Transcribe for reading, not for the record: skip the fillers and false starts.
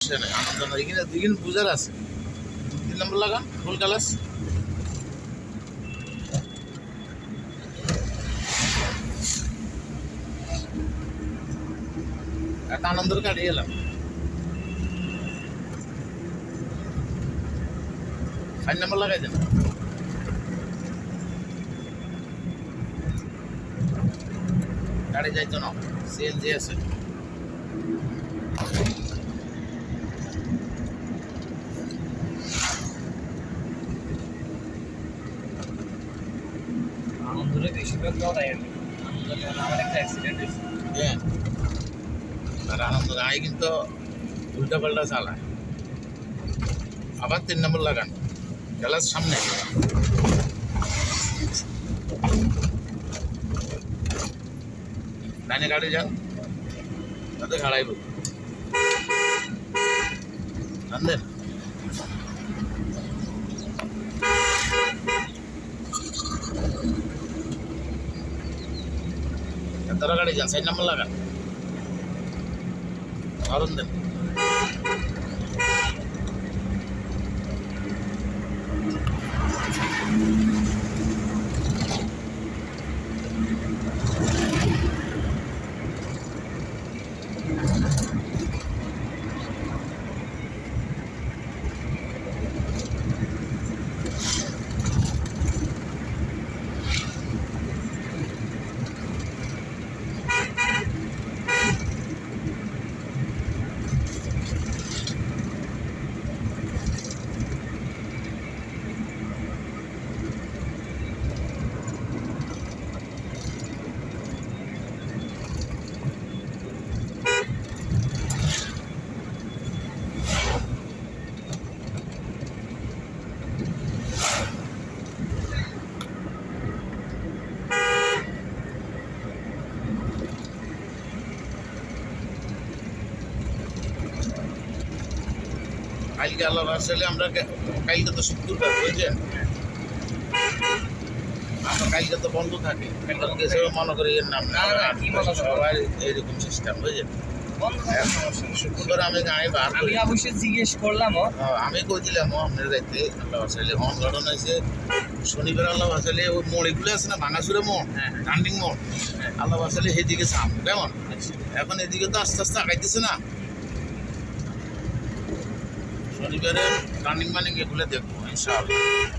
আনন্দ না এখানে দুদিন পূজার আছে 3 নম্বর লাগান ফুল কালাস একটা আনন্দের গাড়ি এলাম 4 নম্বর লাগাই দেন গাড়ি যাইতো না সিএনজি আছে আনন্দরে বেশিরভাগ লড়াই আমার একটা অ্যাক্সিডেন্ট হয়েছে হ্যাঁ আর আনন্দ গাড়ি কিন্তু উল্টা পাল্টা চালায় আবার 3 নম্বর লাগান গ্যালাস সামনে ডাইনে গাড়ি যান তাতে ঘাড়াইব জানলেন তারা গাড়ি যান 4 নম্বর লাগান হরন দেন কালকে আল্লাহ আসলে আমরা কালকে তো শুক্রবার বুঝছেন আমরা কালকে তো বন্ধ থাকে কালকে সেও মনে করি এর নাম না সবাই এইরকম সিস্টেম বুঝছেন শুক্রবার আমি গাড়ি বার আমি অবশ্যই জিজ্ঞেস করলাম আমি কইছিলাম আপনার যাইতে আল্লাহ আসলে হন ঘটন হয়েছে শনিবার আল্লাহ আসলে ওই মোড়গুলো আছে না ভাঙাচুরে মোড় টার্নিং মোড় আল্লাহ আসলে সেদিকে চাম কেমন এখন এদিকে তো আস্তে আস্তে আগাইতেছে না শনিবারে টার্নিং মানে এগুলো দেখবো ইনশাআল্লাহ